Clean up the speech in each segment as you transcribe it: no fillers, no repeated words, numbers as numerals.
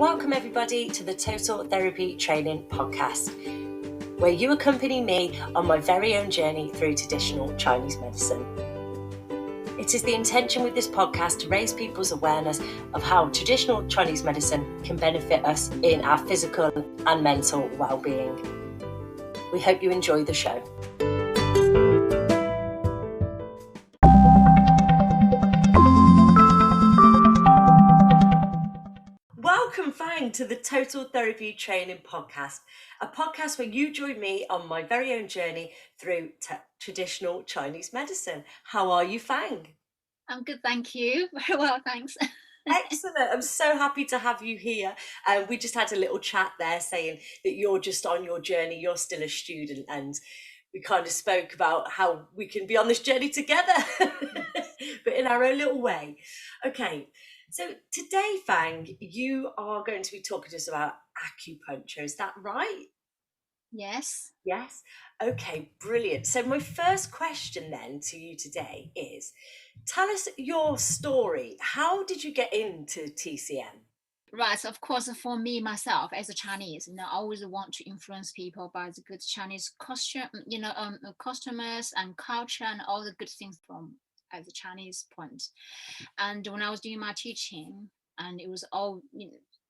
Welcome everybody to the Total Therapy Training Podcast, where you accompany me on my very own journey through traditional Chinese medicine. It is the intention with this podcast to raise people's awareness of how traditional Chinese medicine can benefit us in our physical and mental well-being. We hope you enjoy the show. Welcome, Fang, to the Total Therapy Training Podcast, a podcast where you join me on my very own journey through traditional Chinese medicine. How are you, Fang? I'm good, thank you. Very well, thanks. Excellent. I'm so happy to have you here. We just had a little chat there saying that you're just on your journey, you're still a student, and we kind of spoke about how we can be on this journey together, but in our own little way. Okay. So today, Fang, you are going to be talking to us about acupuncture. Is that right? Yes. Yes. Okay, brilliant. So my first question then to you today is, tell us your story. How did you get into TCM? Right. So of course, for me myself as a Chinese, I always want to influence people by the good Chinese costume, customers and culture and all the good things from as a Chinese point. And when I was doing my teaching, and it was all,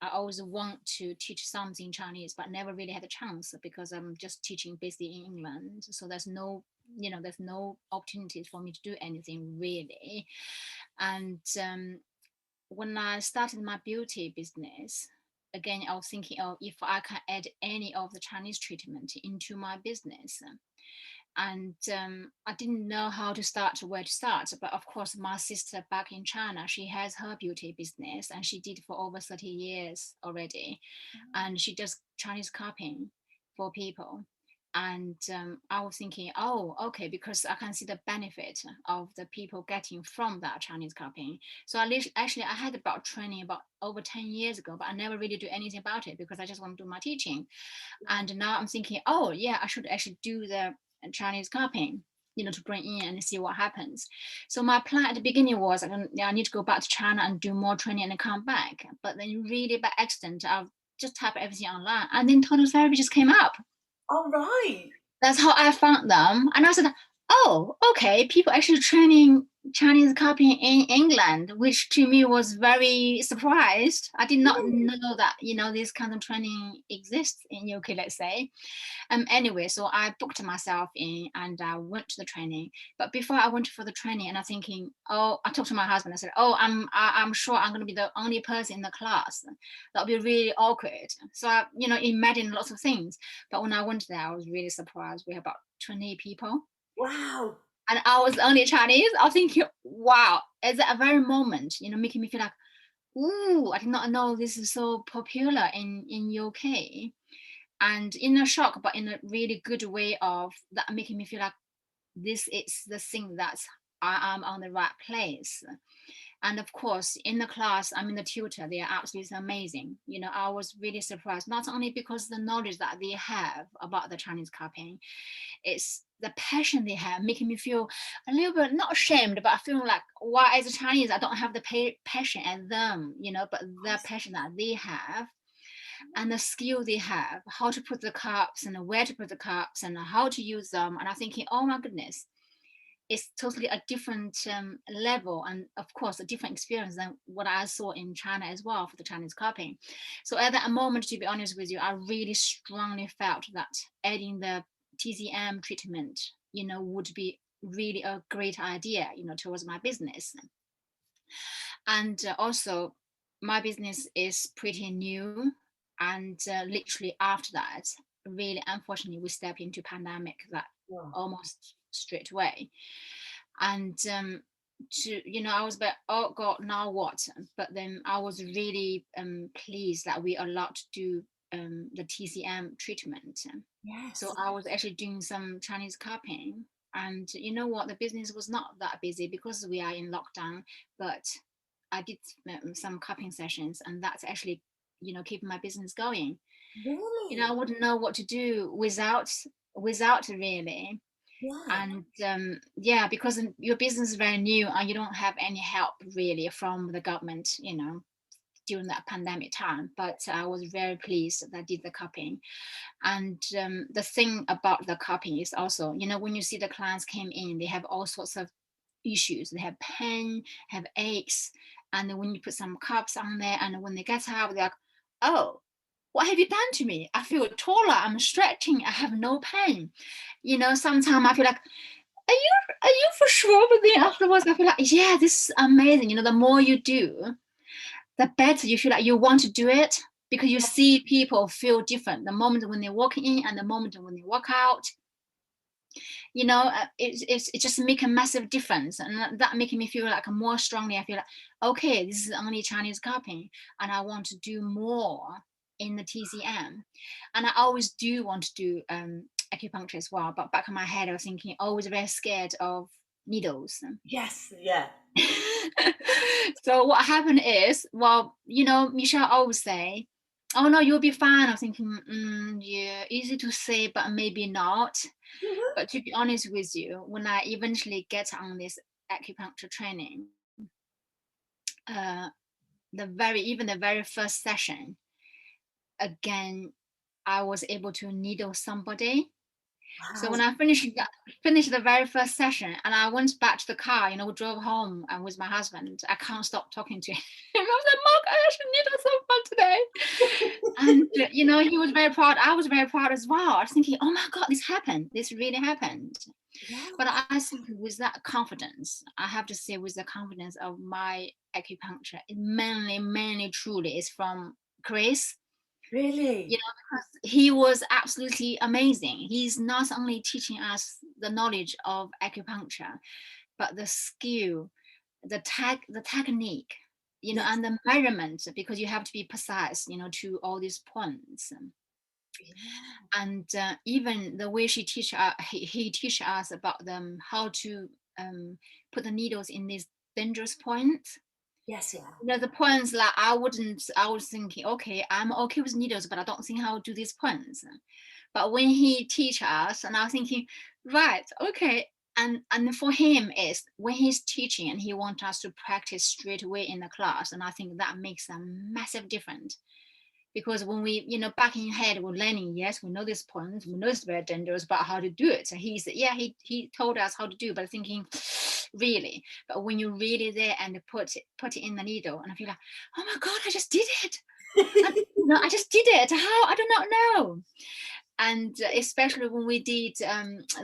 I always want to teach something Chinese, but never really had a chance because I'm just teaching basically in England. So there's no opportunities for me to do anything really. And when I started my beauty business, again, I was thinking, oh, if I can add any of the Chinese treatment into my business. And I didn't know how to start, where to start. But of course, my sister back in China, she has her beauty business and she did for over 30 years already. And she does Chinese cupping for people. And I was thinking, oh, okay, because I can see the benefit of the people getting from that Chinese cupping. So I had about training about over 10 years ago, but I never really do anything about it because I just want to do my teaching. And now I'm thinking, oh yeah, I should actually do the Chinese cupping, to bring in and see what happens. So my plan at the beginning was I need to go back to China and do more training and come back. But then really by accident, I've just typed everything online and then total therapy just came up. All right. That's how I found them. And I said, oh, okay, people actually training Chinese cupping in England, which to me was very surprised. I did not know that, this kind of training exists in UK, let's say. Anyway, so I booked myself in and I went to the training. But before I went for the training, and I'm thinking, oh, I talked to my husband. I said, oh, I'm sure I'm going to be the only person in the class. That'll be really awkward. So I, imagined lots of things. But when I went there, I was really surprised. We had about 20 people. Wow. And I was the only Chinese. I was thinking, wow, at that very moment, making me feel like, ooh, I did not know this is so popular in UK. And in a shock, but in a really good way of that, making me feel like this is the thing that I am on the right place. And of course, in the class, I'm in the tutor, they are absolutely amazing. I was really surprised, not only because the knowledge that they have about the Chinese cupping, it's the passion they have, making me feel a little bit, not ashamed, but I feel like, why as a Chinese, I don't have the passion as them, but the passion that they have and the skill they have, how to put the cups and where to put the cups and how to use them. And I'm thinking, oh my goodness, it's totally a different level and of course a different experience than what I saw in China as well for the Chinese cupping. So at that moment, to be honest with you, I really strongly felt that adding the TCM treatment, would be really a great idea, towards my business. And also my business is pretty new. And literally after that, really unfortunately, we step into pandemic that almost straight away. And I was like, oh God, now what? But then I was really pleased that we are allowed to do the TCM treatment. Yes. So I was actually doing some Chinese cupping. And you know what? The business was not that busy because we are in lockdown, but I did some cupping sessions, and that's actually, keeping my business going. Really? I wouldn't know what to do without really. Yeah. And because your business is very new and you don't have any help really from the government, during that pandemic time, but I was very pleased that I did the cupping. And the thing about the cupping is also, you know, when you see the clients came in, they have all sorts of issues. They have pain, have aches, and when you put some cups on there, and when they get out, they're like, oh, what have you done to me? I feel taller, I'm stretching, I have no pain. You know, sometimes I feel like, are you for sure? But then afterwards I feel like, yeah, this is amazing. You know, the more you do, the better you feel like you want to do it, because you see people feel different the moment when they walk in and the moment when they walk out. You know, it just make a massive difference, and that making me feel like more strongly. I feel like, okay, this is only Chinese cupping, and I want to do more in the TCM. And I always do want to do acupuncture as well, but back in my head I was thinking, always very scared of needles. Yes, yeah. So what happened is, well, you know, Michelle always say, oh no, you'll be fine. I'm thinking, yeah, easy to say, but maybe not. But to be honest with you, when I eventually get on this acupuncture training, even the very first session, again, I was able to needle somebody. So when I finished the very first session, and I went back to the car, you know, we drove home and with my husband, I can't stop talking to him. I was like, Mark, I actually needed someone today. And, you know, he was very proud. I was very proud as well. I was thinking, oh my God, this happened. This really happened. Yeah. But I think with that confidence, I have to say, with the confidence of my acupuncture, it mainly truly is from Chris. Really? You know, because he was absolutely amazing. He's not only teaching us the knowledge of acupuncture, but the skill, the technique, you know, Yes. and the measurement, because you have to be precise, you know, to all these points. Yeah. And even the way he teach us about them, how to put the needles in these dangerous points. Yes, yeah. You know, the points that I was thinking, okay, I'm okay with needles, but I don't think how to do these points. But when he teach us, and I was thinking, right, okay. And for him is when he's teaching and he wants us to practice straight away in the class. And I think that makes a massive difference. Because when we, you know, back in head, we're learning, yes, we know this point, we know it's very dangerous, but how to do it. So he said, yeah, he told us how to do, but thinking, really? But when you're really there and put it in the needle, and I feel like, oh my God, I just did it. I just did it. How? I do not know. And especially when we did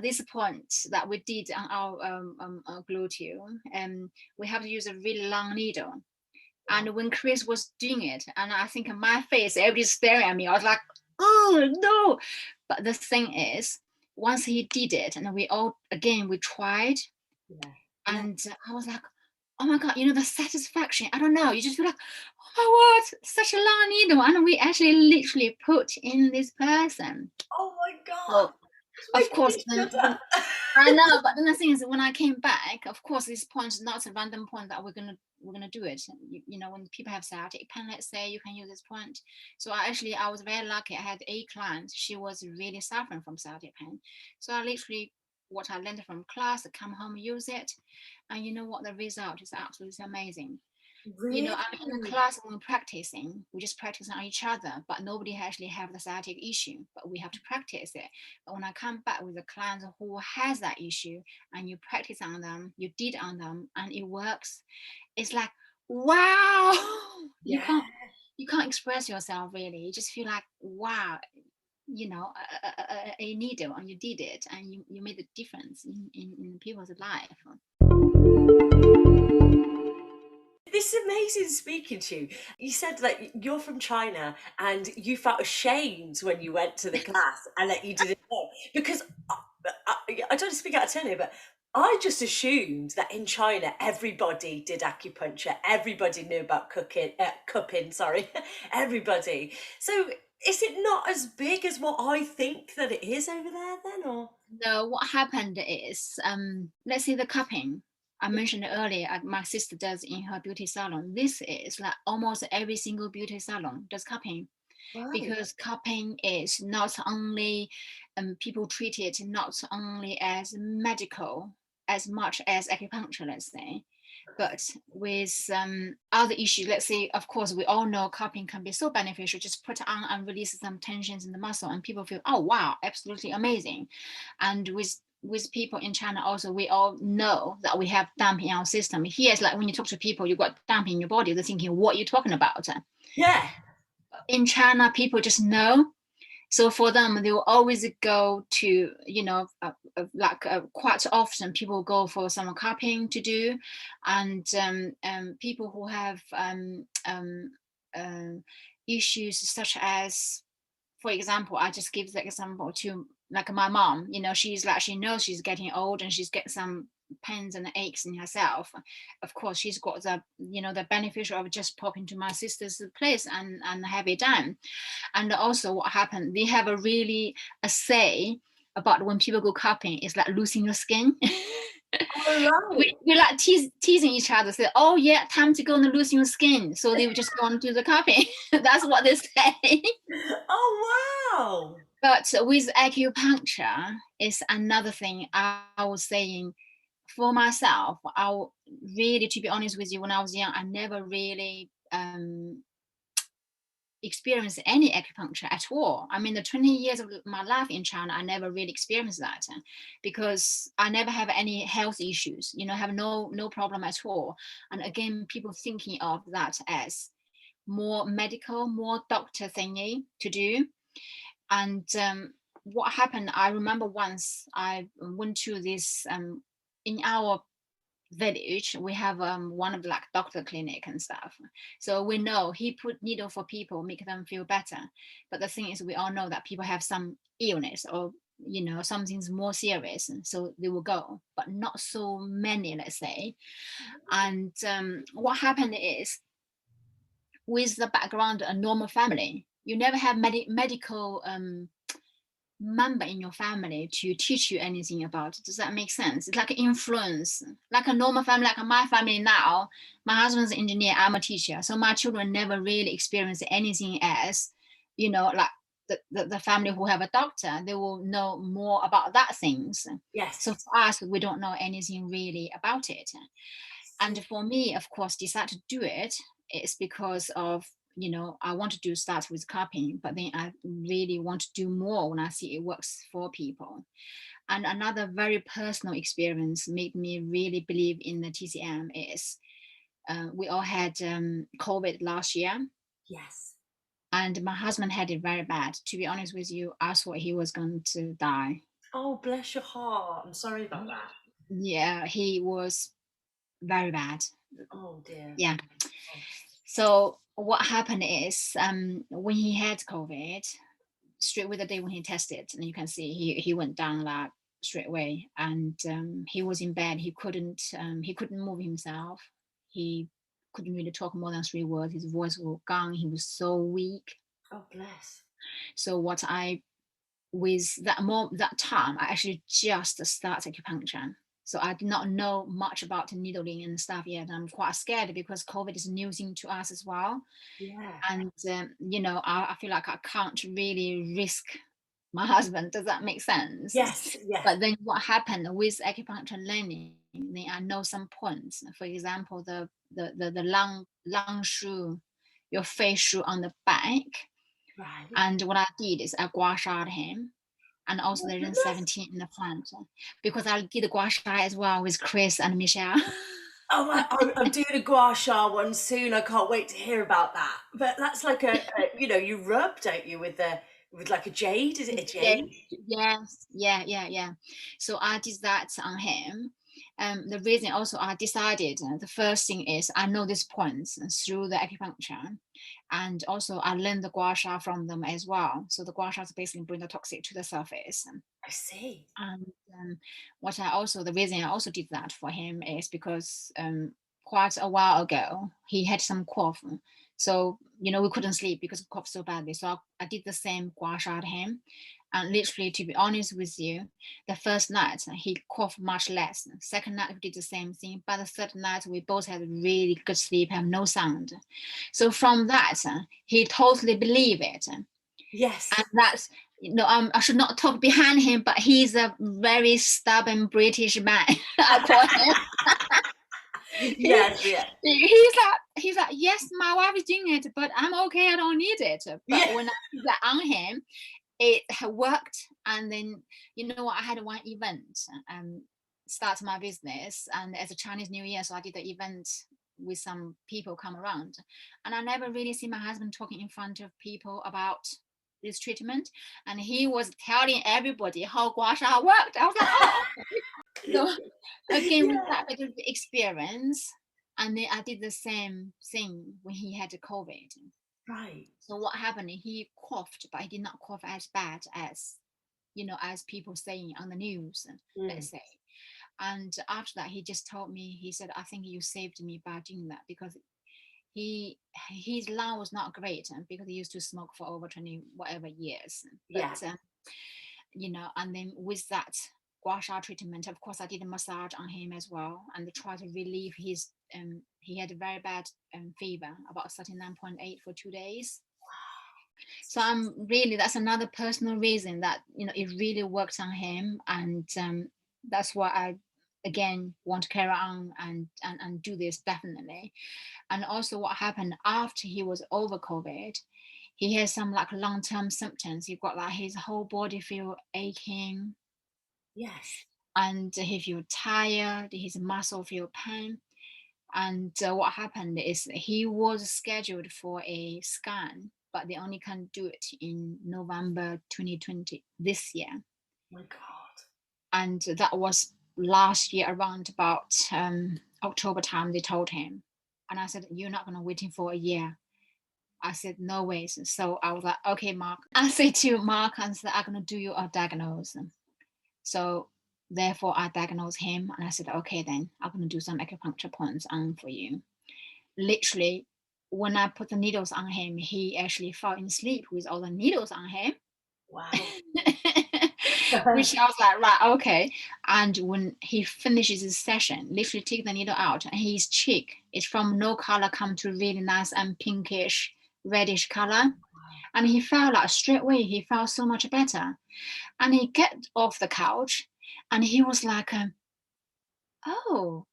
this point that we did on our gluteal, we have to use a really long needle. And when Chris was doing it, and I think my face, everybody's staring at me, I was like, oh no. But the thing is, once he did it, and we tried, and I was like, oh my God, you know, the satisfaction, I don't know, you just feel like, oh my God, such a long needle, and we actually literally put in this person. Oh my God. So, of course, I know, but then the thing is, when I came back, of course, this point is not a random point that we're gonna do it. You know, when people have sciatic pain, let's say, you can use this point. So I was very lucky. I had a client; she was really suffering from sciatic pain. So I literally, what I learned from class, I come home, use it, and you know what? The result is absolutely amazing. Really? You know, I'm in the class when we're practicing, we just practice on each other, but nobody actually have the sciatic issue, but we have to practice it. But when I come back with a client who has that issue and you practice on them, you did on them, and it works, it's like, wow, Yeah. you can't express yourself really. You just feel like, wow, you know, a needle, and you did it, and you made a difference in people's life. This is amazing speaking to you. You said that you're from China and you felt ashamed when you went to the class and that you didn't know. Because I don't speak out of turn here, but I just assumed that in China everybody did acupuncture, everybody knew about cupping, sorry, everybody. So is it not as big as what I think that it is over there then, or? No, what happened is, let's say the cupping I mentioned earlier, my sister does in her beauty salon. This is like almost every single beauty salon does cupping, Right. because cupping is not only people treat it not only as medical as much as acupuncture, let's say, But with other issues, let's say, of course, we all know cupping can be so beneficial. Just put on and release some tensions in the muscle, and people feel, oh wow, absolutely amazing. And with people in China also, we all know that we have damp in our system. Here it's like when you talk to people, you got damp in your body, they're thinking, what are you talking about? Yeah. In China, people just know. So for them, they will always go to, quite often people go for some cupping to do. And people who have issues such as, for example, I just give the example to like my mom, she's like, she knows she's getting old and she's getting some pains and aches in herself. Of course, she's got the beneficial of just popping to my sister's place and have it done. And also what happened, they have a say about when people go cupping, it's like losing your skin. We like teasing each other, say, oh yeah, time to go and lose your skin. So they would just go on to the cupping. That's what they say. Oh, wow. But with acupuncture, it's another thing I was saying for myself. To be honest with you, when I was young, I never really experienced any acupuncture at all. I mean, the 20 years of my life in China, I never really experienced that because I never have any health issues, have no problem at all. And again, people thinking of that as more medical, more doctor thingy to do. And what happened, I remember once I went to this, in our village, we have one of the like doctor clinic and stuff. So we know he put needle for people, make them feel better. But the thing is, we all know that people have some illness or something's more serious, and so they will go, but not so many, let's say. And what happened is, with the background a normal family, you never have medical member in your family to teach you anything about it. Does that make sense? It's like an influence, like a normal family, like my family now. My husband's an engineer, I'm a teacher, so my children never really experience anything as like the family who have a doctor. They will know more about that things. Yes. So for us, we don't know anything really about it. And for me, of course, decide to do it, it's because of I want to start with cupping, but then I really want to do more when I see it works for people. And another very personal experience made me really believe in the TCM is we all had COVID last year. Yes. And my husband had it very bad. To be honest with you, I thought he was going to die. Oh, bless your heart. I'm sorry about that. Yeah, he was very bad. Oh dear. Yeah. So what happened is when he had COVID, straight with the day when he tested, and you can see he went down like straight away, and he was in bed. He couldn't move himself. He couldn't really talk more than 3 words. His voice was gone. He was so weak. Oh bless. So with that time, I actually just started acupuncture. So I did not know much about needling and stuff yet. I'm quite scared because COVID is a new thing to us as well. Yeah. And, I feel like I can't really risk my husband. Does that make sense? Yes. Yes. But then what happened with acupuncture learning, then I know some points. For example, the long shoe, your face shoe on the back. Right. And what I did is I gua sha'd him. And also there is 17 in the front, because I did the gua sha as well with Chris and Michelle. Oh, I'm doing a gua sha one soon. I can't wait to hear about that. But that's like you rub, don't you, with like a jade? Is it a jade? Yes, yeah. So I did that on him. The reason also I decided, the first thing is I know these points through the acupuncture, and also I learned the gua sha from them as well. So the gua sha basically bring the toxic to the surface. I see. And the reason I also did that for him is because quite a while ago he had some cough, so we couldn't sleep because he coughed so badly. So I did the same gua sha to him, and literally, to be honest with you, the first night he coughed much less. Second night we did the same thing, but the third night we both had really good sleep, have no sound. So from that, he totally believed it. Yes. And that's I should not talk behind him, but he's a very stubborn British man. I call him. Yes, yeah. He's like, yes, my wife is doing it, but I'm okay, I don't need it. But when I did that on him, it worked. And then, I had one event, start my business, and as a Chinese New Year, so I did the event with some people come around, and I never really see my husband talking in front of people about this treatment, and he was telling everybody how gua sha worked. I was like, oh. So again, with that bit of experience, and then I did the same thing when he had COVID. Right. So what happened? He coughed, but he did not cough as bad as, as people saying on the news, let's say. And after that, he just told me, he said, I think you saved me by doing that, because his lung was not great, because he used to smoke for over 20 whatever years. But and then with that gua sha treatment, of course I did a massage on him as well, and try to relieve his he had a very bad fever, about 39.8 for 2 days. So that's another personal reason that it really worked on him, and that's why I again want to carry on and do this, definitely. And also what happened after he was over COVID, he has some like long-term symptoms. He got like his whole body feel aching. Yes. And he feel tired, his muscle feel pain. And what happened is he was scheduled for a scan, but they only can do it in November 2020, this year. My God. And that was last year around about October time, they told him. And I said, you're not going to waiting for a year. I said, no ways. So I was like, okay, Mark. I said to Mark, I said, I'm going to do you a diagnosis. So therefore I diagnosed him, and I said, okay, then I'm going to do some acupuncture points on for you. Literally, when I put the needles on him, he actually fell in sleep with all the needles on him. Wow. Which I was like, right, okay. And when he finishes his session, literally take the needle out, and his cheek is from no color come to really nice and pinkish, reddish color. And he felt like straight away, he felt so much better. And he get off the couch, and he was like, oh,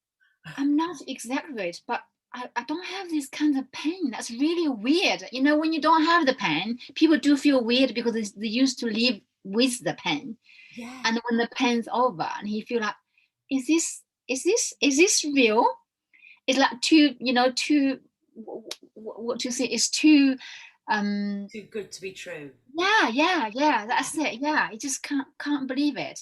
I'm not exaggerate, but I don't have this kind of pain. That's really weird. When you don't have the pain, people do feel weird because they used to live with the pain. Yeah. And when the pain's over, and he feel like, is this real? It's like too what to say? It's too good to be true. Yeah, that's it. Yeah, I just can't believe it.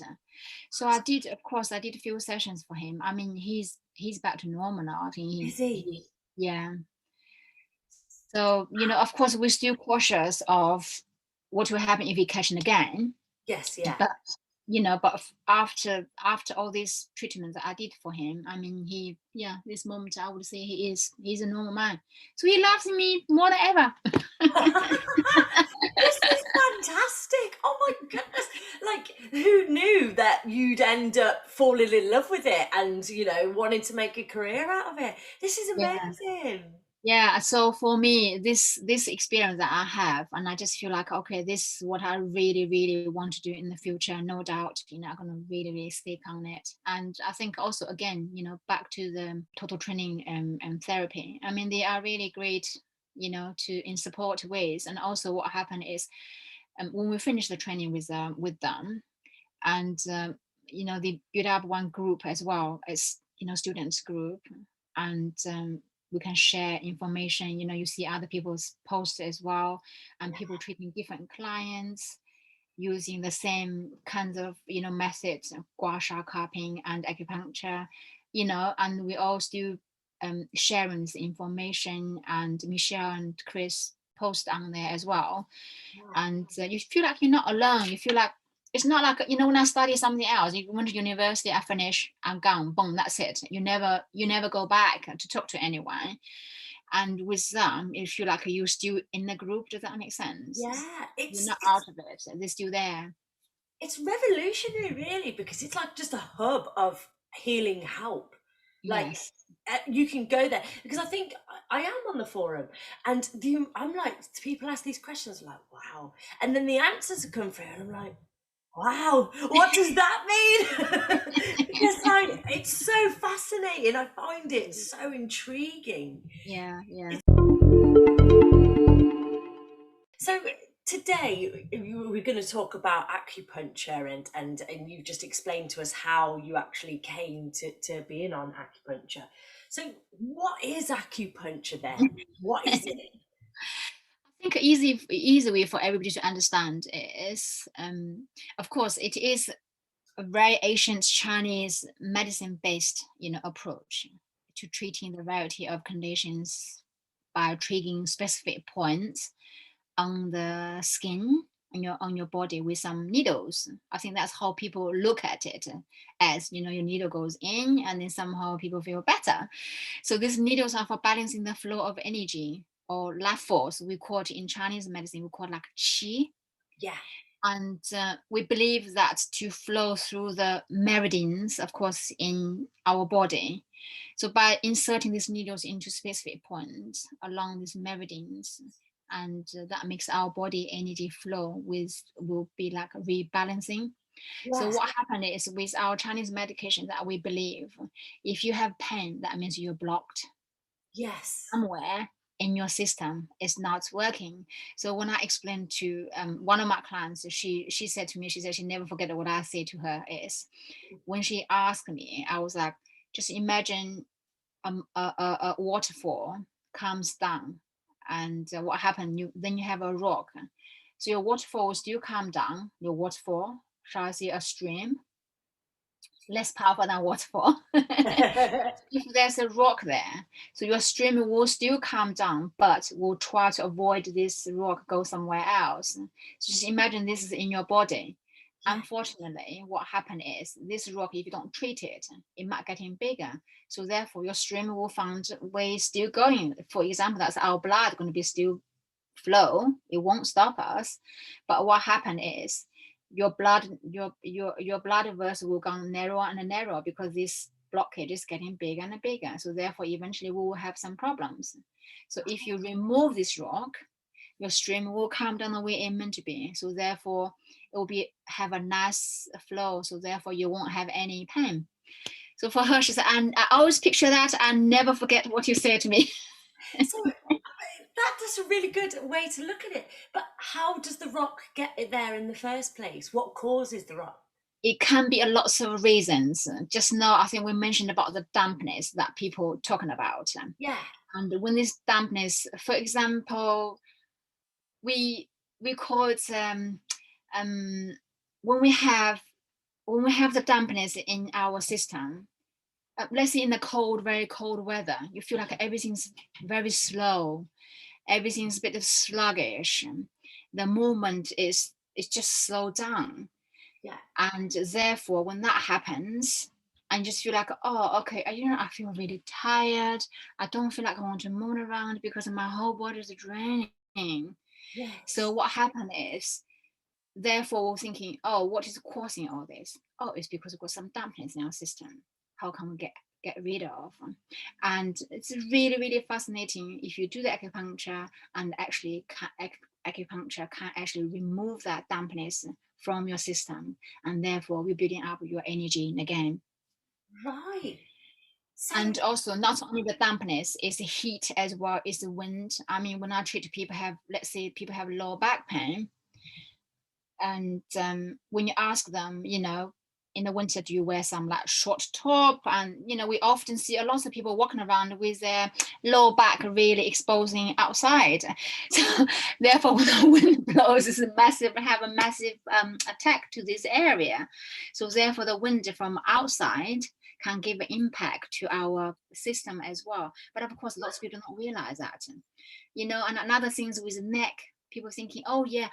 So I did a few sessions for him. I mean, he's back to normal now. I think Is he? yeah. So of course, we're still cautious of what will happen if he catch it again. Yes, yeah. But but after all these treatments that I did for him, I mean, this moment I would say he's a normal man. So he loves me more than ever. This is fantastic. Oh my goodness. Like, who knew that you'd end up falling in love with it and, wanting to make a career out of it? This is amazing. Yeah, so for me, this experience that I have, and I just feel like, okay, this is what I really, really want to do in the future. No doubt, I'm going to really, really stick on it. And I think also, again, back to the total training and therapy. I mean, they are really great, in support ways. And also what happened is when we finish the training with them, and, they build up one group as well as, students group. And we can share information. You see other people's posts as well, and people treating different clients using the same kinds of methods, gua sha, cupping and acupuncture, and we all still sharing this information, and Michelle and Chris post on there as well. And you feel like you're not alone. You feel like it's not like, when I study something else, you went to university, I finish, I'm gone, boom, that's it. You never go back to talk to anyone. And with them, you feel like you're still in the group. Does that make sense? Yeah. You're not out of it. They're still there. It's revolutionary, really, because it's like just a hub of healing help. Like, Yes. You can go there, because I think I am on the forum, and I'm like, people ask these questions, like, wow, and then the answers come through, and I'm like, Wow, what does that mean? Because it's so fascinating. I find it so intriguing. Yeah, yeah. So today we're going to talk about acupuncture, and you've just explained to us how you actually came to being on acupuncture. So what is acupuncture then? What is it? I think easy way for everybody to understand is, of course, it is a very ancient Chinese medicine-based, approach to treating the variety of conditions by triggering specific points on the skin on your body with some needles. I think that's how people look at it, as your needle goes in and then somehow people feel better. So these needles are for balancing the flow of energy or life force. We call it in Chinese medicine, we call it like qi. Yeah. And we believe that to flow through the meridians, of course, in our body. So by inserting these needles into specific points along these meridians, and that makes our body energy flow will be like rebalancing. So Yes. what happened is with our Chinese medication that we believe, if you have pain, that means you're blocked Yes. somewhere in your system is not working. So when I explained to one of my clients, she said to me, she said she never forget what I say to her is, when she asked me, I was like, just imagine a waterfall comes down, and what happened? Then you have a rock. So your waterfall will still come down. Your waterfall, shall I say, a stream, less powerful than waterfall. If there's a rock there, so your stream will still come down, but will try to avoid this rock go somewhere else. So just imagine this is in your body. Yeah. Unfortunately, what happened is this rock, if you don't treat it, it might getting bigger. So therefore, your stream will find way still going. For example, that's our blood going to be still flow. It won't stop us. But what happened is your blood vessel will go narrower and narrower because this blockage is getting bigger and bigger. So therefore, eventually we will have some problems. So if you remove this rock, your stream will come down the way it meant to be. So therefore, it will be have a nice flow. So therefore, you won't have any pain. So for her, she said, and I always picture that and never forget what you said to me. So that's a really good way to look at it. But how does the rock get it there in the first place? What causes the rock? It can be a lots of reasons. Just now, I think we mentioned about the dampness that people talking about. Yeah. And when this dampness, for example, we call it um, when we have the dampness in our system. Let's say in the cold, very cold weather, you feel like everything's very slow, everything's a bit sluggish. The movement is just slowed down. Yeah. And therefore, when that happens, I just feel like, oh, okay, I feel really tired. I don't feel like I want to move around because my whole body is draining. So Yes. what happened is, therefore, we're thinking, oh, what is causing all this? Oh, it's because we've got some dampness in our system. How can we get rid of? And it's really, really fascinating if you do the acupuncture, and actually acupuncture can actually remove that dampness from your system, and therefore rebuilding up your energy again. Right. So And also not only the dampness, it's the heat as well, it's the wind. I mean, when I treat people let's say people have low back pain, and when you ask them, in the winter, do you wear some like short top? And we often see a lot of people walking around with their lower back really exposing outside. So therefore, when the wind blows, have a massive attack to this area. So therefore, the wind from outside can give an impact to our system as well. But of course, lots of people don't realize that. And another things with the neck, people thinking, oh yeah,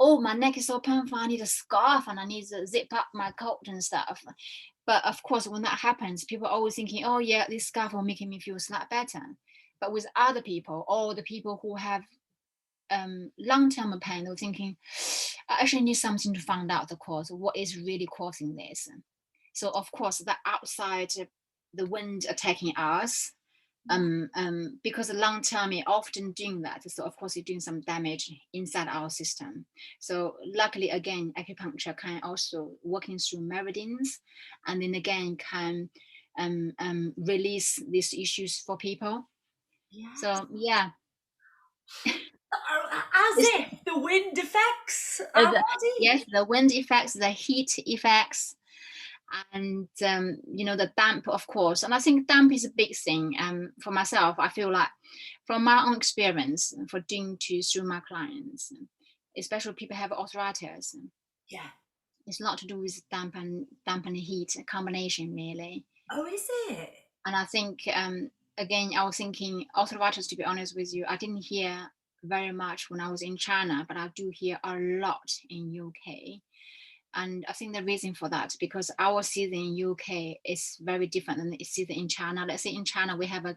oh, my neck is so painful, I need a scarf and I need to zip up my coat and stuff. But of course, when that happens, people are always thinking, oh yeah, this scarf will make me feel slightly better. But with other people, or the people who have long-term pain, they're thinking, I actually need something to find out the cause, what is really causing this. So of course, the outside, the wind attacking us, Because long term you're often doing that, so of course you're doing some damage inside our system. So luckily, again, acupuncture can also working through meridians, and then again can release these issues for people. Yes. So yeah, As if the wind affects our body. yes, the wind effects, the heat effects, and the damp, of course. And I think damp is a big thing. For myself, I feel like from my own experience for doing through my clients, especially people have arthritis, Yeah. it's not to do with damp and heat combination really. Oh, is it? And I think again, I was thinking arthritis, to be honest with you, I didn't hear very much when I was in China, but I do hear a lot in UK. And I think the reason for that, because our season in UK is very different than the season in China. Let's say in China, we have a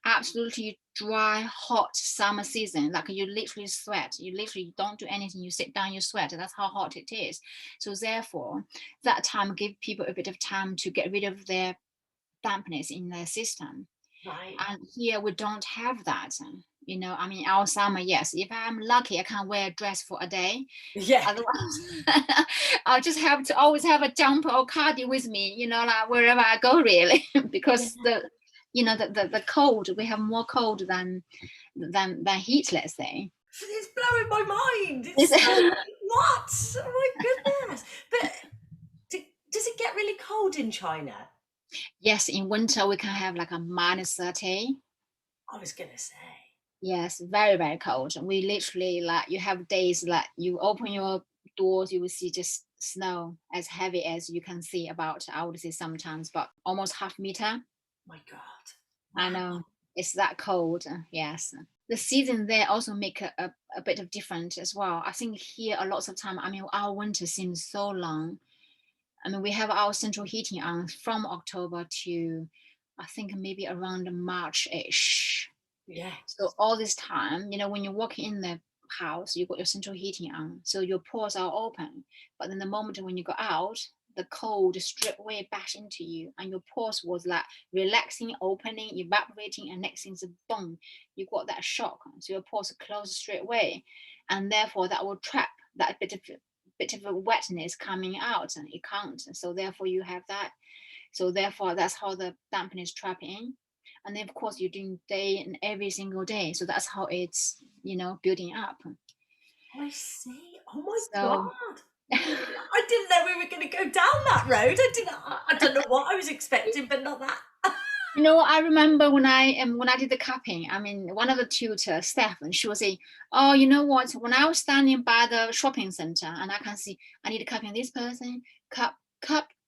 absolutely dry, hot summer season. Like you literally sweat. You literally don't do anything. You sit down, you sweat. That's how hot it is. So therefore, that time give people a bit of time to get rid of their dampness in their system. Right. And here we don't have that. I mean, our summer, yes, if I'm lucky, I can wear a dress for a day. Yeah. Otherwise, I'll just have to always have a jumper or cardi with me, like wherever I go, really, because the cold, we have more cold than heat, let's say. It's blowing my mind. It's so, what? Oh my goodness. But does it get really cold in China? Yes, in winter we can have like a -30. I was gonna say. Yes, very, very cold. We literally, like, you have days like you open your doors, you will see just snow as heavy as you can see, about, I would say sometimes, but almost half-meter. My God. I know, it's that cold. Yes. The season there also make a bit of difference as well. I think here a lot of time, I mean, our winter seems so long. I mean, we have our central heating on from October to, I think, maybe around March-ish. Yeah. So all this time, when you walk in the house, you got your central heating on, so your pores are open. But then the moment when you go out, the cold straight away bash into you, and your pores was like relaxing, opening, evaporating, and next thing's a boom, you got that shock. So your pores close straight away, and therefore that will trap that bit of a wetness coming out, and it can't. So therefore you have that. So therefore that's how the dampness trap in. And then of course you're doing day and every single day, so that's how it's building up. I see. Oh my So God. I didn't know we were going to go down that road. I don't know what I was expecting, but not that. I remember when I did the cupping, I mean, one of the tutors, Steph, she was saying, oh, you know what, when I was standing by the shopping center and I can see I need to cupping this person, cup,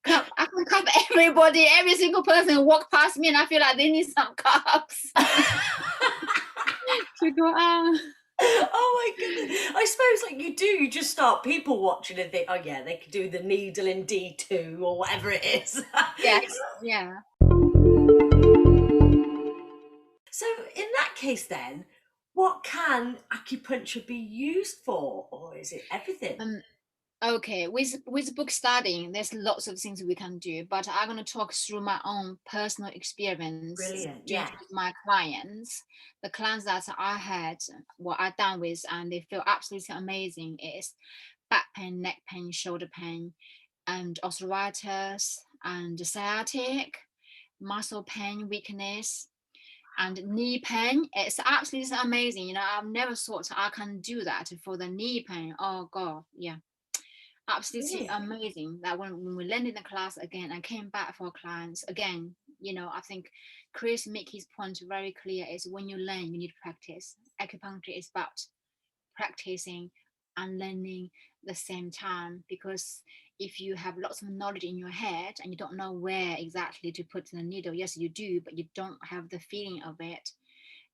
I can cup everybody, every single person walk past me, and I feel like they need some cups to go out. Oh my goodness. I suppose you just start people watching and think, oh yeah, they could do the needle in D2 or whatever it is. Yes, yeah. So in that case then, what can acupuncture be used for? Or is it everything? Okay, with book studying, there's lots of things we can do, but I'm going to talk through my own personal experience Brilliant, doing yeah. with my clients. The clients that I had, what I done with, and they feel absolutely amazing, is back pain, neck pain, shoulder pain, and arthritis, and sciatic, muscle pain, weakness, and knee pain. It's absolutely amazing. I've never thought I can do that for the knee pain. Oh God, yeah. Absolutely Brilliant. amazing that when we landed the class again, I came back for clients again. I think Chris make his point very clear, is when you learn, you need to practice. Acupuncture is about practicing and learning the same time, because if you have lots of knowledge in your head and you don't know where exactly to put the needle, yes you do, but you don't have the feeling of it,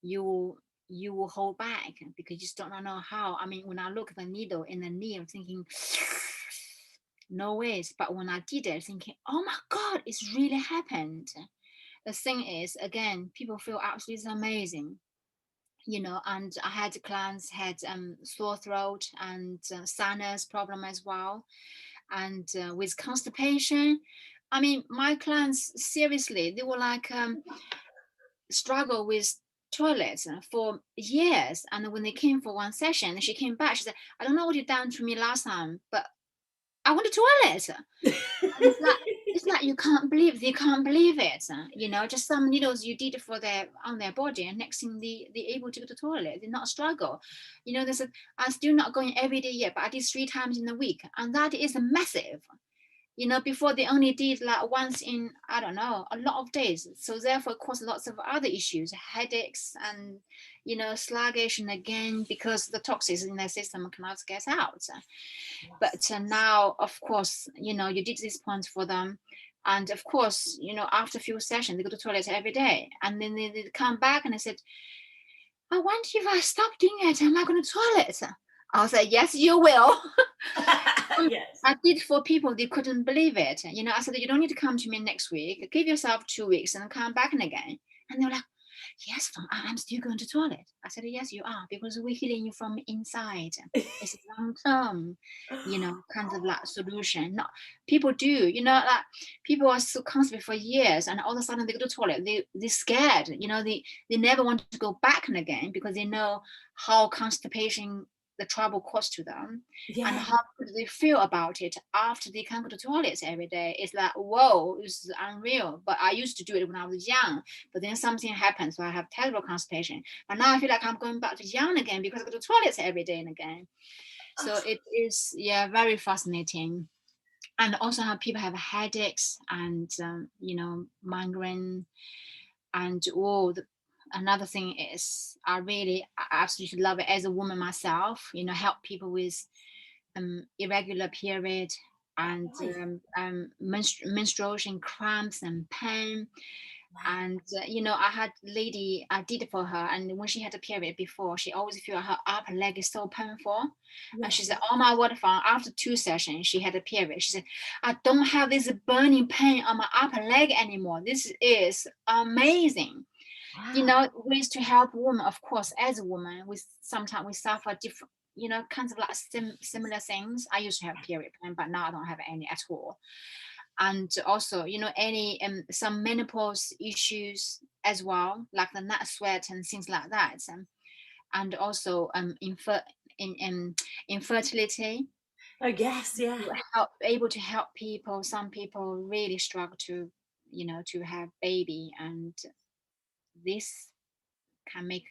you will hold back because you just don't know how. I mean, when I look at the needle in the knee, I'm thinking no ways. But when I did it, thinking, oh my God, it's really happened. The thing is, again, people feel absolutely amazing. And I had clients had sore throat and sinus problem as well, and with constipation. I mean, my clients, seriously, they were like, struggled with toilets for years. And when they came for one session, she came back, she said, I don't know what you done to me last time, but I want a toilet. And it's like you can't believe it. Just some needles you did for on their body, and next thing they're able to go to the toilet. They not struggle. They said, I'm still not going every day yet, but I did 3 times in a week, and that is massive. Before they only did like once in, I don't know, a lot of days. So therefore it caused lots of other issues, headaches and, sluggish, and again, because the toxins in their system cannot get out. But now, of course, you did this point for them. And of course, after a few sessions, they go to the toilet every day. And then they come back and they said, I wonder if I stop doing it, am I going to toilet? I was like, yes, you will. Yes. I did for people, they couldn't believe it. I said, you don't need to come to me next week. Give yourself 2 weeks and come back again. And they were like, yes, I'm still going to toilet. I said, yes, you are, because we're healing you from inside. It's a long-term, kind of like solution. Not people do, like people are so constipated for years, and all of a sudden they go to toilet. They're scared. They never want to go back again because they know how constipation, the trouble caused to them, and how do they feel about it after they can't go to toilets every day. It's like, whoa, it's unreal. But I used to do it when I was young, but then something happened, so I have terrible constipation. But now I feel like I'm going back to young again because I go to toilets every day and again. So it is, very fascinating. And also how people have headaches and migraine, and another thing is I absolutely love it as a woman myself, help people with irregular period and menstruation cramps and pain. And I had a lady, I did it for her, and when she had a period before, she always feel her upper leg is so painful. And she said, oh my word, after 2 sessions she had a period. She said, I don't have this burning pain on my upper leg anymore. This is amazing. Ways to help women, of course, as a woman, sometimes we suffer different, kinds of like similar things. I used to have period pain, but now I don't have any at all. And also, any some menopause issues as well, like the nut sweat and things like that. And also infertility. Oh yes, yeah. Able to help people. Some people really struggle to have baby, and this can make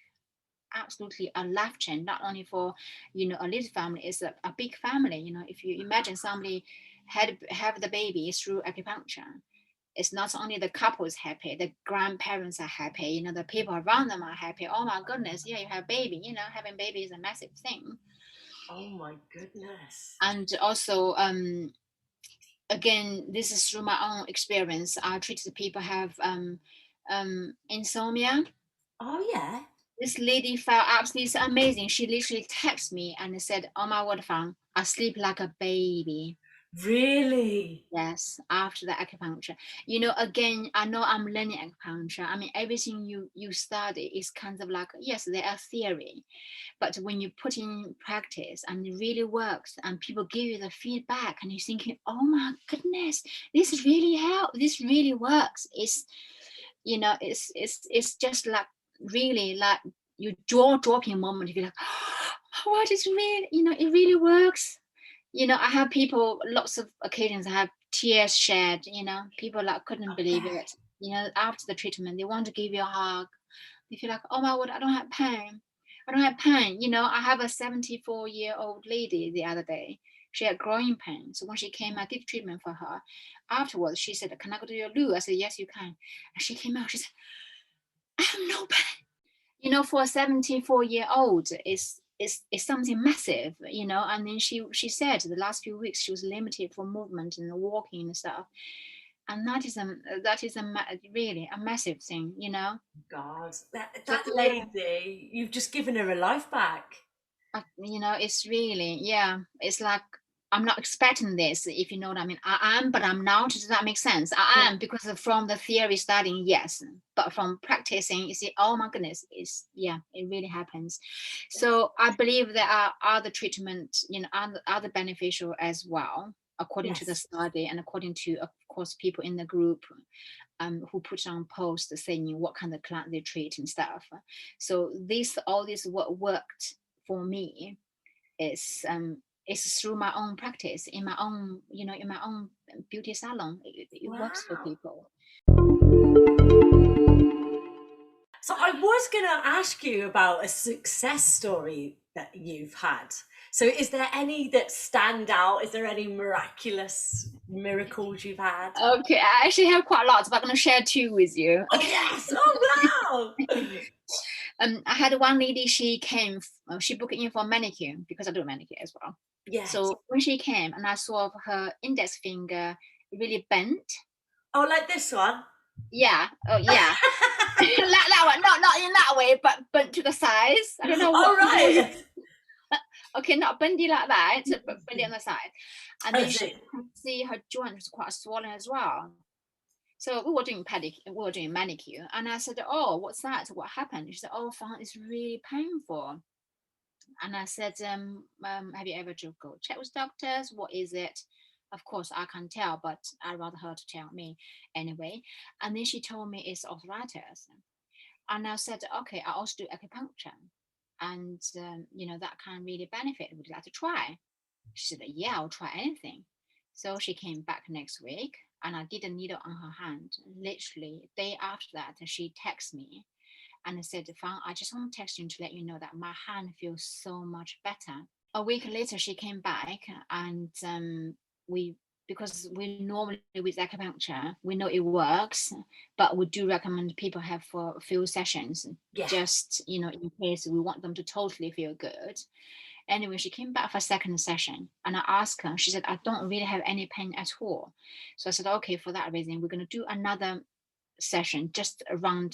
absolutely a life change, not only for a little family, it's a big family. If you imagine somebody have the baby through acupuncture, it's not only the couple is happy, the grandparents are happy, the people around them are happy. Oh my goodness, yeah, you have baby. Having baby is a massive thing. Oh my goodness. And also again, this is through my own experience. I treated people have insomnia. Oh yeah. This lady felt absolutely amazing. She literally texted me and said, oh my word, Fang, I sleep like a baby. Really? Yes, after the acupuncture. Again, I know I'm learning acupuncture. I mean, everything you study is kind of like, yes, there are theory, but when you put in practice and it really works and people give you the feedback and you're thinking, oh my goodness, this really works. It's, it's just like really like your jaw dropping moment. If you're like, oh, what is really, it really works. I have people, lots of occasions I have tears shed, people like couldn't believe it. After the treatment, they want to give you a hug. They feel like, oh my word, I don't have pain. I don't have pain. I have a 74-year-old lady the other day. She had growing pain. So when she came, I did treatment for her. Afterwards, she said, can I go to your loo? I said, yes, you can. And she came out, she said, I have no pain. For a 74-year-old, it's something massive, and then she said the last few weeks she was limited for movement and walking and stuff, and that is really a massive thing. God, that lady, you've just given her a life back. It's really, it's like I'm not expecting this, if you know what I mean. I am, but I'm not. Does that make sense? I am, because from the theory studying, yes, but from practicing, you see, oh my goodness, it really happens. So I believe there are other treatment, other beneficial as well, according to the study and according to, of course, people in the group. who put on posts saying what kind of client they treat and stuff. So all this what worked for me is through my own practice in my own, in my own beauty salon. It works for people. So I was going to ask you about a success story that you've had. So is there any that stand out? Is there any miraculous miracles you've had? Okay, I actually have quite a lot, but I'm going to share 2 with you. Oh, yes. Oh, wow. I had one lady, she came, she booked in for manicure because I do manicure as well. Yes. So when she came and I saw her index finger really bent. Oh, like this one? Yeah. Oh, yeah. Like that one. Not in that way, but bent to the sides. I don't know what. Oh, right. Okay, not bendy like that, but bendy on the side. And then she see. could see her joint was quite swollen as well. So we were doing manicure, and I said, "Oh, what's that? What happened?" She said, "Oh, Fang, it's really painful." And I said, "Have you ever to go check with doctors? What is it?" Of course, I can't tell, but I'd rather her to tell me anyway. And then she told me it's arthritis. And I said, "Okay, I also do acupuncture, and that can really benefit. Would you like to try?" She said, "Yeah, I'll try anything." So she came back next week, and I did a needle on her hand. Literally, day after that, she texted me and said, "Fang, I just want to text you to let you know that my hand feels so much better." A week later, she came back, and because we normally with acupuncture, we know it works, but we do recommend people have for a few sessions, just in case we want them to totally feel good. Anyway, she came back for a second session, and I asked her. She said, "I don't really have any pain at all." So I said, "Okay, for that reason, we're going to do another session just around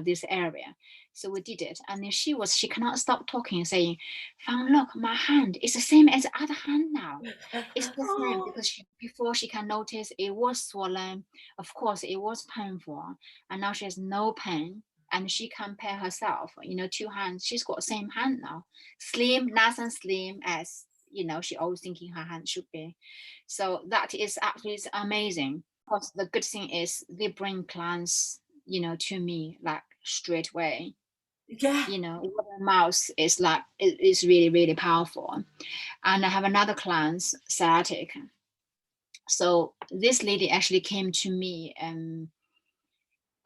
this area." So we did it, and then she cannot stop talking, saying, "Fang, look, my hand is the same as the other hand now. It's the same," because before she can notice it was swollen. Of course, it was painful, and now she has no pain. And she compare herself, 2 hands. She's got the same hand now, slim, nice and slim as she always thinking her hand should be. So that is absolutely amazing. Of course, the good thing is they bring clients, to me like straight away. Yeah. Word of mouth is like it's really, really powerful. And I have another client, sciatic. So this lady actually came to me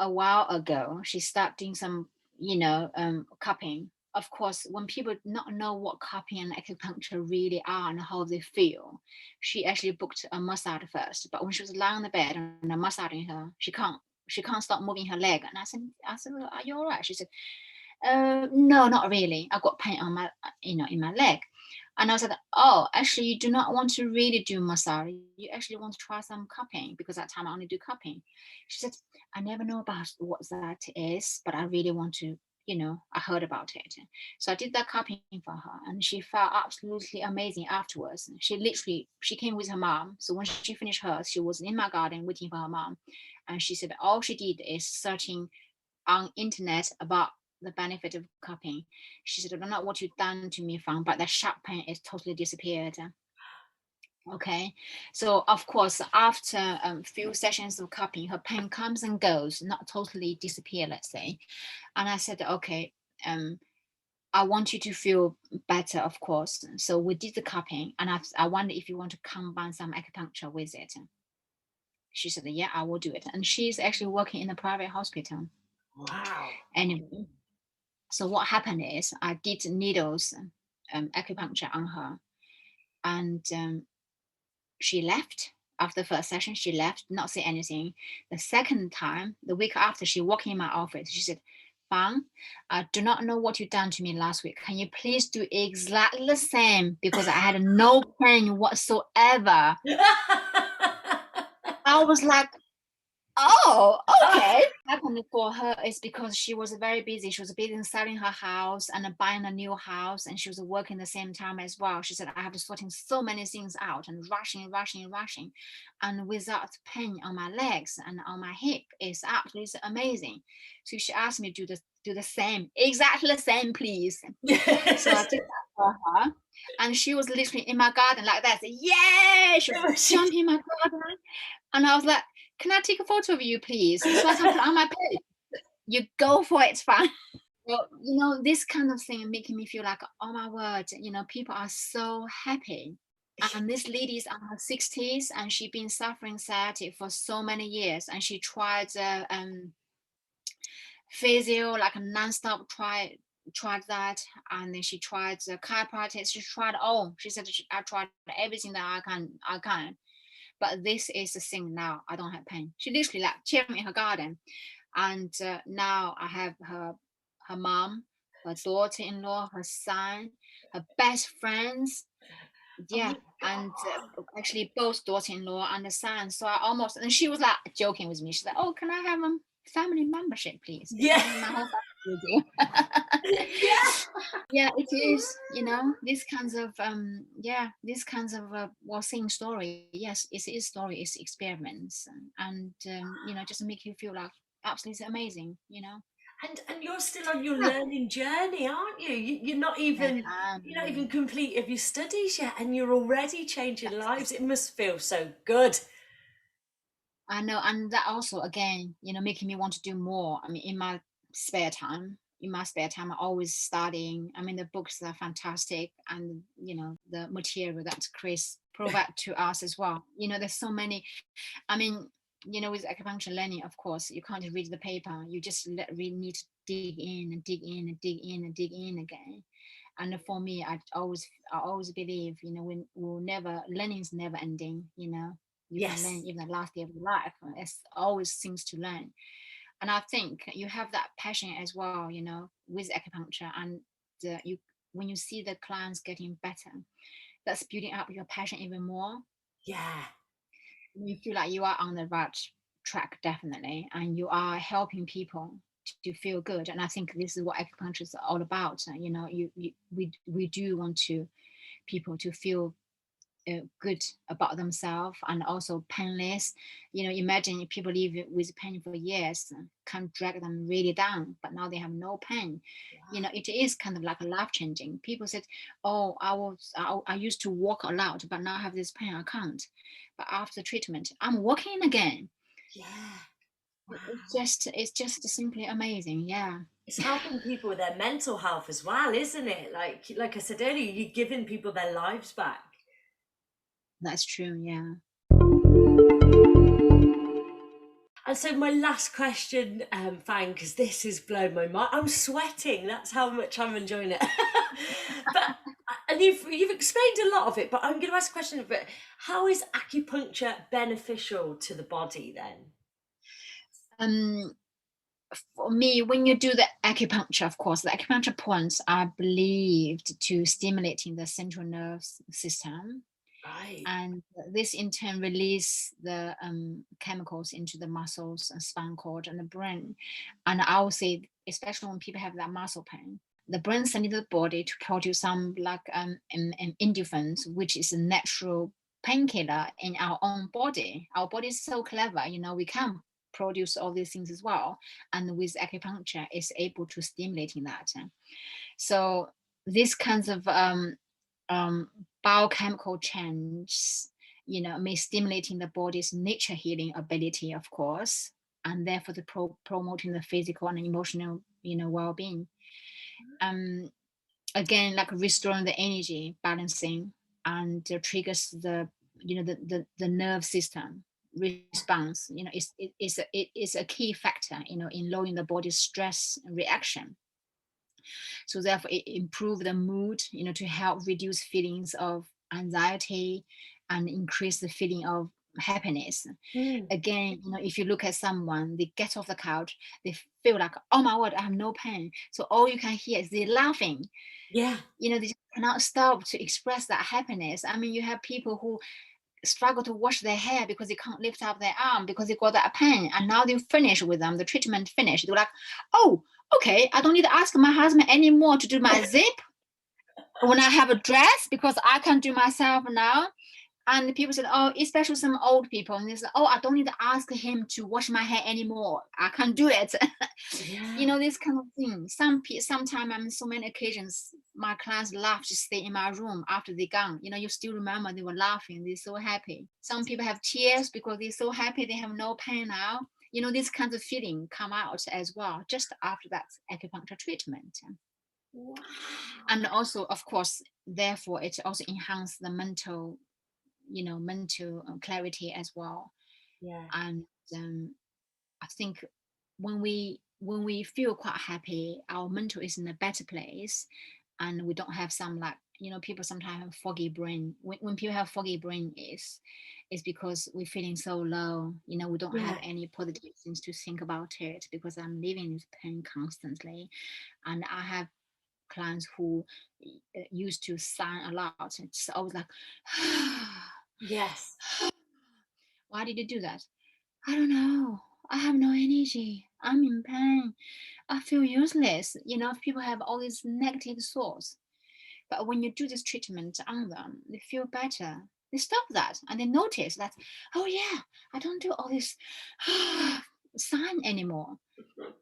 a while ago. She started doing some, cupping. Of course, when people not know what cupping and acupuncture really are and how they feel, she actually booked a massage first. But when she was lying on the bed and I'm massaging her, she can't stop moving her leg. And I said, "Well, are you all right?" She said, "No, not really. I've got pain on my, in my leg." And I was like, "Oh, actually, you do not want to really do massage. You actually want to try some cupping, because that time I only do cupping." She said, "I never know about what that is, but I really want to, I heard about it." So I did that cupping for her, and she felt absolutely amazing afterwards. She came with her mom. So when she finished hers, she was in my garden waiting for her mom. And she said all she did is searching on internet about the benefit of cupping. She said, "I don't know what you've done to me, Fang, but that sharp pain is totally disappeared." Okay, so of course, after a few sessions of cupping, her pain comes and goes, not totally disappear, let's say. And I said, "Okay, I want you to feel better, of course." So we did the cupping, and I wonder if you want to combine some acupuncture with it. She said, "Yeah, I will do it." And she's actually working in a private hospital. Wow. Anyway, so what happened is I did needles, acupuncture on her, and she left. After the first session, she left, not say anything. The second time, the week after, she walked in my office. She said, "Fang, I do not know what you've done to me last week. Can you please do exactly the same? Because I had no pain whatsoever." I was like, "Oh, okay." What happened for her is because she was very busy. She was busy selling her house and buying a new house, and she was working the same time as well. She said, "I have to sorting so many things out and rushing, and without pain on my legs and on my hip. It's absolutely amazing." So she asked me to do the same, exactly the same, please. So I did that for her, and she was literally in my garden like that. Yay! She was jumping in my garden, and I was like, can I take a photo of you, please? So I can put on my page. You go for it, fine. Well, this kind of thing making me feel like, oh my word, people are so happy. And this lady is in her 60s, and she's been suffering sciatic for so many years. And she tried physio, like a non-stop, tried that. And then she tried chiropractic. She tried all. She said, I tried everything that I can. But this is the thing now. I don't have pain. She literally like chilling in her garden. And now I have her mom, her daughter-in-law, her son, her best friends. Yeah, and actually both daughter-in-law and the son. So I almost, and she was like joking with me. She's like, "Oh, can I have a family membership, please?" Yeah. My whole family do. Yeah, it is. These kinds of same story. Yes, it is story. It's experiments, and just make you feel like absolutely amazing. And you're still on your learning journey, aren't you? You're not even complete of your studies yet, and you're already changing lives. It must feel so good. I know, and that also again, making me want to do more. I mean, in my spare time, I'm always studying. I mean, the books are fantastic, and the material that Chris provide to us as well. There's so many. I mean, with acupuncture learning, of course, you can't read the paper. You just really need to dig in and dig in and dig in and dig in again. And for me, I always believe, learning is never ending. You can learn even the last day of your life. It's always things to learn. And I think you have that passion as well, with acupuncture. And when you see the clients getting better, that's building up your passion even more. Yeah. You feel like you are on the right track, definitely, and you are helping people to feel good. And I think this is what acupuncture is all about. We do want people to feel good about themselves, and also painless. Imagine if people live with pain for years, can drag them really down, but now they have no pain. It is kind of like life changing. People said, oh, I used to walk a lot, but now I have this pain, I can't. But after treatment, I'm walking again. Wow. It's just simply amazing. Yeah, it's helping people with their mental health as well, isn't it? Like I said earlier, you're giving people their lives back. That's true. Yeah. And so my last question, Fang, because this has blown my mind. I'm sweating. That's how much I'm enjoying it. And you've explained a lot of it, but I'm going to ask a question of it. How is acupuncture beneficial to the body then? For me, when you do the acupuncture, of course, the acupuncture points are believed to stimulating the central nervous system. Right. And this in turn release the chemicals into the muscles and spinal cord and the brain. And I would say, especially when people have that muscle pain, the brain sends the body to produce some like endorphins, which is a natural painkiller in our own body. Our body is so clever, we can produce all these things as well. And with acupuncture, it's able to stimulate that. So these kinds of biochemical changes, may stimulating the body's nature healing ability, of course, and therefore promoting the physical and emotional, well-being. Again, like restoring the energy, balancing, and triggers the nerve system response. It's a key factor, in lowering the body's stress reaction. So therefore it improves the mood, to help reduce feelings of anxiety and increase the feeling of happiness. Again, if you look at someone, they get off the couch, they feel like, oh my word, I have no pain. So all you can hear is they laughing. Yeah. They cannot stop to express that happiness. I mean, you have people who struggle to wash their hair because they can't lift up their arm because they got that pain, and now they finish with them, the treatment finished, they're like, oh, okay, I don't need to ask my husband anymore to do my zip when I have a dress because I can do myself now. And people said, oh, especially some old people, and they said, oh, I don't need to ask him to wash my hair anymore. I can't do it. You know, this kind of thing. Sometimes on so many occasions, my clients laugh to stay in my room after they gone. You know, you still remember they were laughing. They're so happy. Some people have tears because they're so happy they have no pain now. You know, this kind of feeling come out as well just after that acupuncture treatment. Wow. And also, of course, therefore, it also enhances the mental clarity as well. Yeah. And I think when we feel quite happy, our mental is in a better place, and we don't have some, like, you know, people sometimes have foggy brain. When people have foggy brain is because we're feeling so low. You know, we don't have any positive things to think about it because I'm living with pain constantly. And I have clients who used to sign a lot. It's always like, Yes. why did you do that? I don't know. I have no energy. I'm in pain. I feel useless. You know, people have all these negative thoughts. But when you do this treatment on them, they feel better. They stop that and they notice that, oh yeah, I don't do all this sign anymore.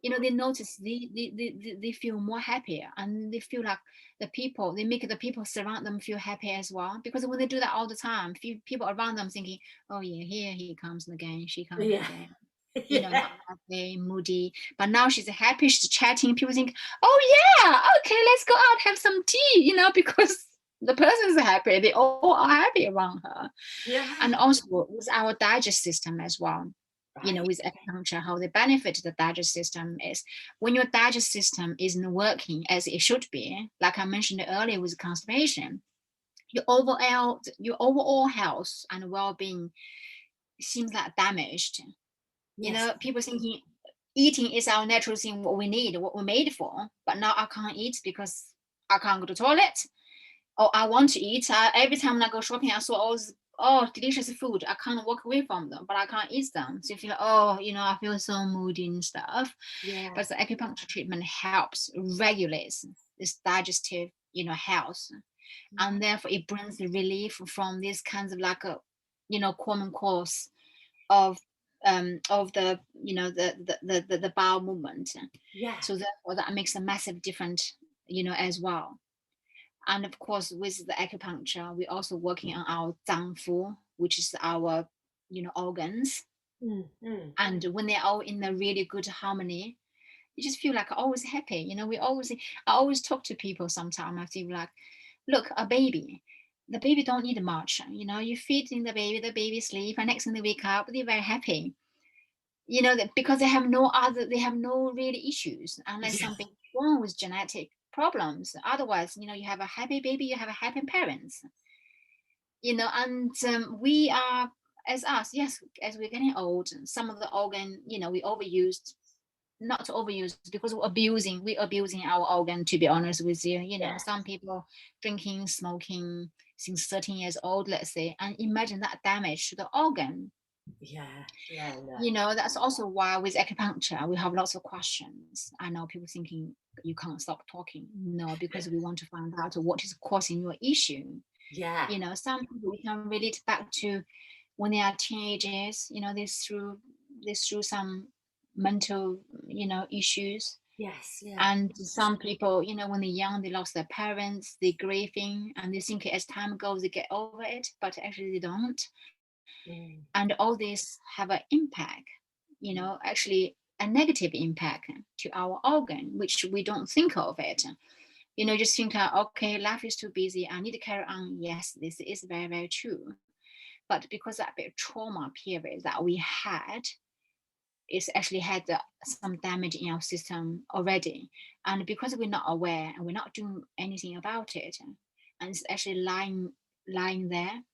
You know, they notice they feel more happier, and they feel like they make the people surround them feel happy as well. Because when they do that all the time, people around them thinking, oh yeah, here he comes again, she comes again. You know, not happy, moody. But now she's happy, she's chatting. People think, oh yeah, okay, let's go out, have some tea, you know, because the person's happy. They all are happy around her. Yeah. And also with our digest system as well. You know, with acupuncture, how they benefit the digest system is when your digest system isn't working as it should be, like I mentioned earlier with constipation, your overall health and well-being seems like damaged. You know, people thinking eating is our natural thing, what we need, what we're made for. But now I can't eat because I can't go to the toilet. Or I want to eat. Every time I go shopping, I saw all this, delicious food. I can't walk away from them, but I can't eat them. So you feel like, oh, you know, I feel so moody and stuff. Yeah. But the acupuncture treatment helps regulate this digestive, you know, health. And therefore it brings the relief from these kinds of like a, you know, common cause of the, you know, the bowel movement. Yeah. So therefore that makes a massive difference, you know, as well. And of course with the acupuncture we're also working on our zangfu, which is our, you know, organs. And when they're all in a really good harmony, you just feel like always happy. You know, I always talk to people sometimes. I feel like, look, a baby, the baby don't need much. You know, you feeding the baby sleep, and next thing they wake up, they're very happy. You know, that because they have no really issues unless something wrong with genetic problems. Otherwise, you know, you have a happy baby, you have a happy parents. You know, and we are, as us, yes, as we're getting old, some of the organ, you know, we overused, not overused because we're abusing our organ, to be honest with you. You know, some people drinking, smoking since 13 years old, let's say, and imagine that damage to the organ. You know, that's also why with acupuncture we have lots of questions. I know people thinking you can't stop talking. No, because we want to find out what is causing your issue. You know, some people we can relate back to when they are teenagers. You know, through some mental, you know, issues. And some people, you know, when they're young, they lost their parents, they're grieving, and they think as time goes they get over it, but actually they don't. And all this have an impact, you know, actually a negative impact to our organ, which we don't think of it. You know, just think, okay, life is too busy, I need to carry on. Yes, this is very, very true. But because that bit trauma period that we had, it's actually had some damage in our system already. And because we're not aware and we're not doing anything about it, and it's actually lying there.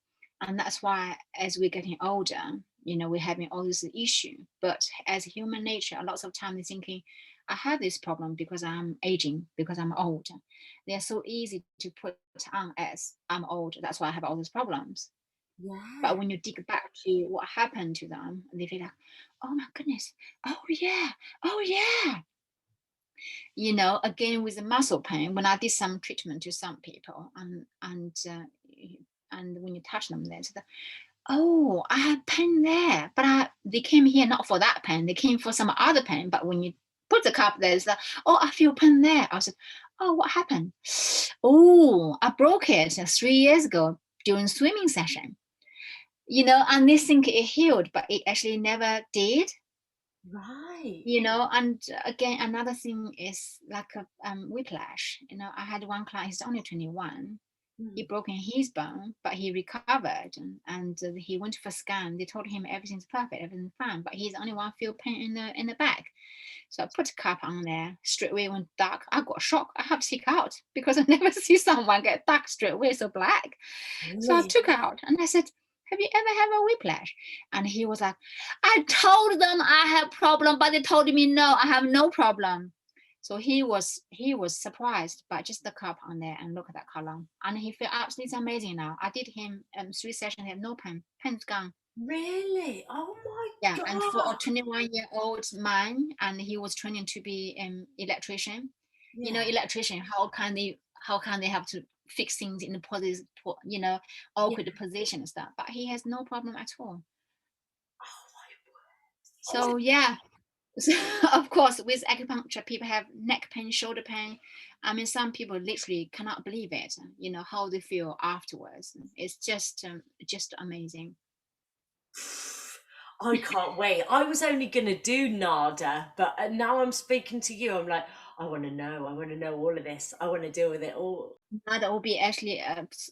And that's why as we're getting older, you know, we're having all this issue. But as human nature, lots of time they're thinking, I have this problem because I'm aging, because I'm old. They're so easy to put on as I'm old, that's why I have all these problems. But when you dig back to what happened to them, they feel like, oh my goodness, oh yeah. You know, again with the muscle pain, when I did some treatment to some people, and and when you touch them, they said, oh, I have pain there, but they came here not for that pain. They came for some other pain. But when you put the cup, there's oh, I feel pain there. I said, oh, what happened? Oh, I broke it 3 years ago during swimming session. And they think it healed, but it actually never did. Right. And again, another thing is like a whiplash. I had one client, he's only 21. He broken his bone, but he recovered, and he went for scan. They told him everything's perfect, everything's fine, but he's only one feel pain in the back. So I put a cup on there. Straight away went dark. I got shocked. I have to take out because I never see someone get dark straight away so black. Really? So I took out and I said, have you ever had a whiplash? And he was like, I told them I have problem, but they told me no, I have no problem. So he was surprised by just the cup on there, and look at that color. And he felt absolutely amazing now. I did him 3 sessions, he had no pain. Pain's gone. Really? Oh my God. Yeah, and for a 21-year-old man, and he was training to be an electrician. Yeah. Electrician, how can they have to fix things in the position, awkward position and stuff? But he has no problem at all. Oh my word. So yeah. So, of course, with acupuncture, people have neck pain, shoulder pain. I mean, some people literally cannot believe it, how they feel afterwards. It's just amazing. I can't wait. I was only going to do NADA, but now I'm speaking to you. I'm like, I want to know all of this. I want to deal with it all. NADA will be actually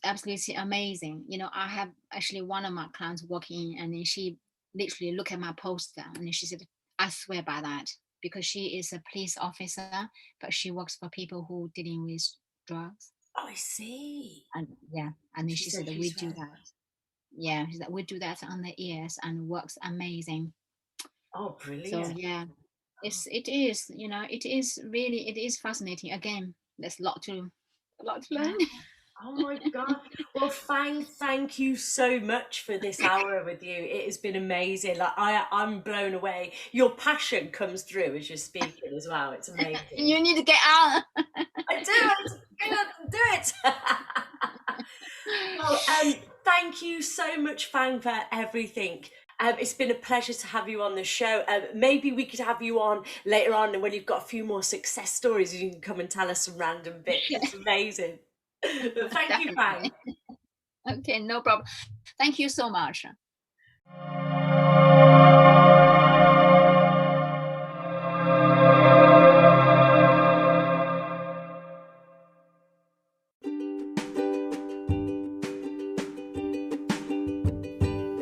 absolutely amazing. I have actually one of my clients walking in, and then she literally looked at my poster, and she said, I swear by that, because she is a police officer, but she works for people who are dealing with drugs. Oh, I see. And yeah, and then she said that we do that. Yeah, she said we do that on the ears, and it works amazing. Oh, brilliant. So yeah, it is fascinating. Again, there's a lot to learn. Oh my God. Well, Fang, thank you so much for this hour with you. It has been amazing. Like I'm blown away. Your passion comes through as you're speaking as well. It's amazing. You need to get on. I do. Do it. Well, thank you so much, Fang, for everything. It's been a pleasure to have you on the show. Maybe we could have you on later on, and when you've got a few more success stories, you can come and tell us some random bits. It's amazing. But thank you, Fang. Okay, no problem. Thank you so much.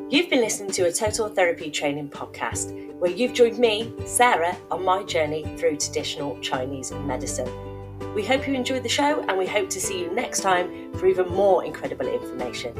You've been listening to a Total Therapy Training podcast, where you've joined me, Sarah, on my journey through traditional Chinese medicine. We hope you enjoyed the show, and we hope to see you next time for even more incredible information.